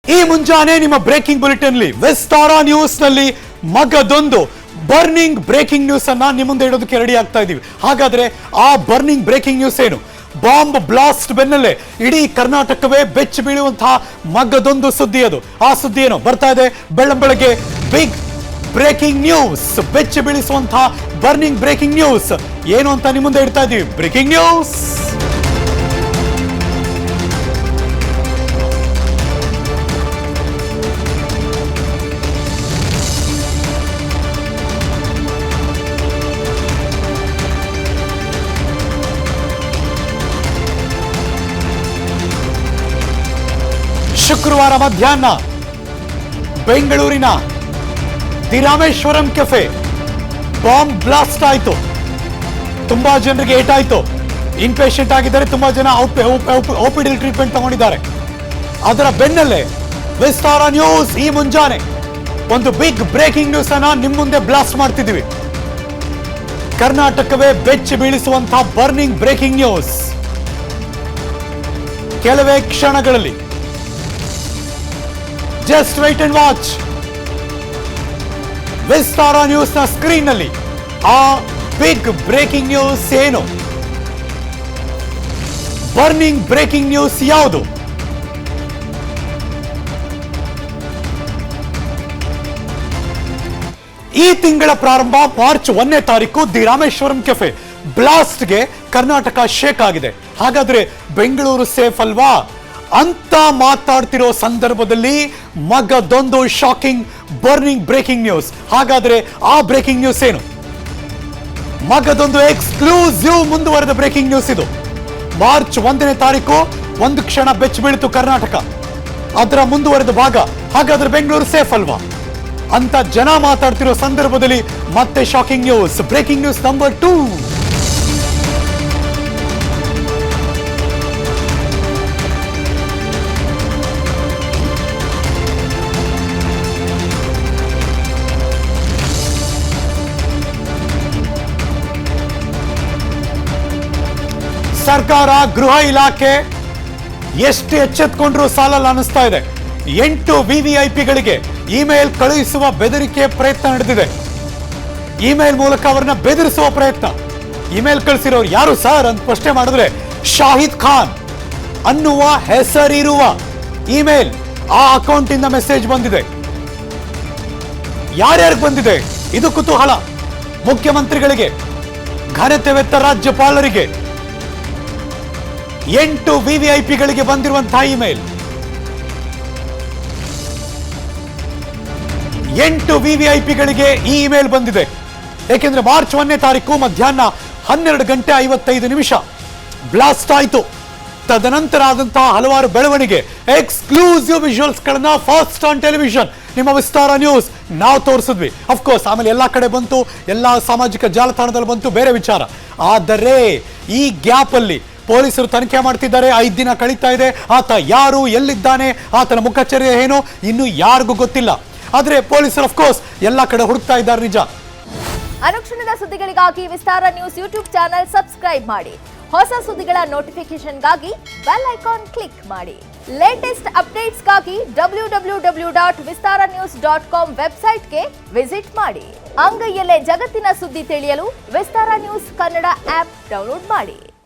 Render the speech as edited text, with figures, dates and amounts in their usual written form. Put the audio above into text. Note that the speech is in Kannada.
ಈ ಮುಂಜಾನೆ ನಿಮ್ಮ ಬ್ರೇಕಿಂಗ್ ಬುಲೆಟಿನ್ ಅಲ್ಲಿ ವಿಸ್ತಾರ ನ್ಯೂಸ್ ನಲ್ಲಿ ಮಗದೊಂದು ಬರ್ನಿಂಗ್ ಬ್ರೇಕಿಂಗ್ ನ್ಯೂಸ್ ಅನ್ನ ನಿಮ್ಮ ಮುಂದೆ ಇಡೋದಕ್ಕೆ ರೆಡಿ ಆಗ್ತಾ ಇದೀವಿ. ಹಾಗಾದ್ರೆ ಆ ಬರ್ನಿಂಗ್ ಬ್ರೇಕಿಂಗ್ ನ್ಯೂಸ್ ಏನು? ಬಾಂಬ್ ಬ್ಲಾಸ್ಟ್ ಬೆನ್ನಲ್ಲೇ ಇಡೀ ಕರ್ನಾಟಕವೇ ಬೆಚ್ಚಿ ಬೀಳುವಂತಹ ಮಗದೊಂದು ಸುದ್ದಿ ಅದು. ಆ ಸುದ್ದಿ ಏನು ಬರ್ತಾ ಇದೆ ಬೆಳ್ಳಂಬೆಳಗ್ಗೆ ಬಿಗ್ ಬ್ರೇಕಿಂಗ್ ನ್ಯೂಸ್, ಬೆಚ್ಚಿ ಬೀಳಿಸುವಂತಹ ಬರ್ನಿಂಗ್ ಬ್ರೇಕಿಂಗ್ ನ್ಯೂಸ್ ಏನು ಅಂತ ನಿಮ್ಮ ಮುಂದೆ ಇಡ್ತಾ ಇದೀವಿ. Breaking news. ಶುಕ್ರವಾರ ಮಧ್ಯಾಹ್ನ ಬೆಂಗಳೂರಿನ the Rameshwaram cafe bomb blast ಆಯಿತು. ತುಂಬಾ ಜನರಿಗೆ ಏಟಾಯಿತು. ಇನ್ಪೇಷಂಟ್ ಆಗಿದ್ದಾರೆ, ತುಂಬಾ ಜನ ಓಪಿಡಿ ಟ್ರೀಟ್ಮೆಂಟ್ ತಗೊಂಡಿದ್ದಾರೆ. ಅದರ ಬೆನ್ನಲ್ಲೇ ವಿಸ್ತಾರ ನ್ಯೂಸ್ ಈ ಮುಂಜಾನೆ ಒಂದು ಬಿಗ್ ಬ್ರೇಕಿಂಗ್ ನ್ಯೂಸ್ ಅನ್ನ ನಿಮ್ಮ ಮುಂದೆ ಬ್ಲಾಸ್ಟ್ ಮಾಡ್ತಿದ್ದೀವಿ. ಕರ್ನಾಟಕವೇ ಬೆಚ್ಚಿ ಬೀಳಿಸುವಂತಹ ಬರ್ನಿಂಗ್ ಬ್ರೇಕಿಂಗ್ ನ್ಯೂಸ್ ಕೆಲವೇ ಕ್ಷಣಗಳಲ್ಲಿ. Just wait and watch. Vistara news ನ ಸ್ಕ್ರೀನ್ ನಲ್ಲಿ ಆ ಬಿಗ್ ಬ್ರೇಕಿಂಗ್ ನ್ಯೂಸ್ ಏನು? ಬರ್ನಿಂಗ್ ಬ್ರೇಕಿಂಗ್ ನ್ಯೂಸ್ ಯಾವುದು? ಈ ತಿಂಗಳ ಪ್ರಾರಂಭ ಮಾರ್ಚ್ 1ನೇ ತಾರೀಕು ದಿ ರಾಮೇಶ್ವರಂ ಕೆಫೆ ಬ್ಲಾಸ್ಟ್ಗೆ ಕರ್ನಾಟಕ ಶೇಕ್ ಆಗಿದೆ. ಹಾಗಾದ್ರೆ ಬೆಂಗಳೂರು ಸೇಫ್ ಅಲ್ವಾ ಅಂತ ಮಾತಾಡ್ತಿರೋ ಸಂದರ್ಭದಲ್ಲಿ ಮಗದೊಂದು ಶಾಕಿಂಗ್ ಬರ್ನಿಂಗ್ ಬ್ರೇಕಿಂಗ್ ನ್ಯೂಸ್. ಹಾಗಾದ್ರೆ ಆ ಬ್ರೇಕಿಂಗ್ ನ್ಯೂಸ್ ಏನು? ಮಗದೊಂದು ಎಕ್ಸ್ಕ್ಲೂಸಿವ್ ಮುಂದುವರೆದ ಬ್ರೇಕಿಂಗ್ ನ್ಯೂಸ್ ಇದು. ಮಾರ್ಚ್ 1ನೇ ತಾರೀಕು ಒಂದು ಕ್ಷಣ ಬೆಚ್ಚ ಬೀಳಿತು ಕರ್ನಾಟಕ, ಅದರ ಮುಂದುವರೆದ ಭಾಗ. ಹಾಗಾದ್ರೆ ಬೆಂಗಳೂರು ಸೇಫ್ ಅಲ್ವಾ ಅಂತ ಜನ ಮಾತಾಡ್ತಿರೋ ಸಂದರ್ಭದಲ್ಲಿ ಮತ್ತೆ shocking news. Breaking news number 2. ಸರ್ಕಾರ, ಗೃಹ ಇಲಾಖೆ ಎಷ್ಟು ಎಚ್ಚೆತ್ಕೊಂಡ್ರೂ ಸಾಲಲ್ಲ ಅನಿಸ್ತಾ ಇದೆ. 8 ವಿವಿಐಪಿಗಳಿಗೆ ಇಮೇಲ್ ಕಳುಹಿಸುವ ಬೆದರಿಕೆ ಪ್ರಯತ್ನ ನಡೆದಿದೆ. ಇಮೇಲ್ ಮೂಲಕ ಅವರನ್ನ ಬೆದರಿಸುವ ಪ್ರಯತ್ನ. ಇಮೇಲ್ ಕಳಿಸಿರೋರು ಯಾರು ಸರ್ ಅಂತ ಪ್ರಶ್ನೆ ಮಾಡಿದ್ರೆ ಶಾಹಿದ್ ಖಾನ್ ಅನ್ನುವ ಹೆಸರಿರುವ ಇಮೇಲ್, ಆ ಅಕೌಂಟ್ ಇಂದ ಮೆಸೇಜ್ ಬಂದಿದೆ. ಯಾರ್ಯಾರಿಗೆ ಬಂದಿದೆ ಇದು ಕುತೂಹಲ. ಮುಖ್ಯಮಂತ್ರಿಗಳಿಗೆ, ಘನತೆವೆತ್ತ ರಾಜ್ಯಪಾಲರಿಗೆ, 8 ವಿವಿಐಪಿಗಳಿಗೆ ಬಂದಿರುವಂತಹ ಇಮೇಲ್. 8 ವಿವಿಐಪಿಗಳಿಗೆ ಈ ಇಮೇಲ್ ಬಂದಿದೆ. ಯಾಕೆಂದ್ರೆ ಮಾರ್ಚ್ 1ನೇ ತಾರೀಕು ಮಧ್ಯಾಹ್ನ 12 ಗಂಟೆ 55 ನಿಮಿಷ ಬ್ಲಾಸ್ಟ್ ಆಯಿತು. ತದನಂತರ ಆದಂತಹ ಹಲವಾರು ಬೆಳವಣಿಗೆ, ಎಕ್ಸ್ಕ್ಲೂಸಿವ್ ವಿಜುವಲ್ಸ್ ಗಳನ್ನ ಫಸ್ಟ್ ಆನ್ ಟೆಲಿವಿಷನ್ ನಿಮ್ಮ ವಿಸ್ತಾರ ನ್ಯೂಸ್ ನಾವು ತೋರಿಸಿದ್ವಿ. ಅಫ್ಕೋರ್ಸ್ ಆಮೇಲೆ ಎಲ್ಲಾ ಕಡೆ ಬಂತು, ಎಲ್ಲಾ ಸಾಮಾಜಿಕ ಜಾಲತಾಣದಲ್ಲಿ ಬಂತು, ಬೇರೆ ವಿಚಾರ. ಆದರೆ ಈ ಗ್ಯಾಪ್ ಅಲ್ಲಿ ಪೊಲೀಸರು ತನಿಖೆ ಮಾಡ್ತಿದ್ದಾರೆ. 5 ದಿನ ಕಳೀತಾ ಇದೆ. ಆತ ಯಾರು, ಎಲ್ಲಿದ್ದಾನೆ, ಆತನ ಮುಖಚರ್ಯೆ ಏನು, ಇನ್ನು ಯಾರಿಗೂ ಗೊತ್ತಿಲ್ಲ. ಆದ್ರೆ ಪೊಲೀಸರು ಅಫ್ಕೋರ್ಸ್ ಎಲ್ಲಾ ಕಡೆ ಹುಡುಕ್ತಾ ಇದ್ದಾರೆ. ನಿಜ. ಅನುಕ್ಷಣದ ಸುದ್ದಿಗಳಿಗಾಗಿ ವಿಸ್ತಾರ ನ್ಯೂಸ್ ಯೂಟ್ಯೂಬ್ ಚಾನೆಲ್ ಸಬ್ಸ್ಕ್ರೈಬ್ ಮಾಡಿ. ಹೊಸ ಸುದ್ದಿಗಳ ನೋಟಿಫಿಕೇಶನ್ಗಾಗಿ ಬೆಲ್ ಐಕಾನ್ ಕ್ಲಿಕ್ ಮಾಡಿ. ಲೇಟೆಸ್ಟ್ ಅಪ್ಡೇಟ್ಸ್ಗಾಗಿ www.vistaranews.com ವೆಬ್ಸೈಟ್ಗೆ ವಿಸಿಟ್ ಮಾಡಿ. ಅಂಗೈಯಲ್ಲೇ ಜಗತ್ತಿನ ಸುದ್ದಿ ತಿಳಿಯಲು ವಿಸ್ತಾರ ನ್ಯೂಸ್ ಕನ್ನಡ ಆಪ್ ಡೌನ್ಲೋಡ್ ಮಾಡಿ.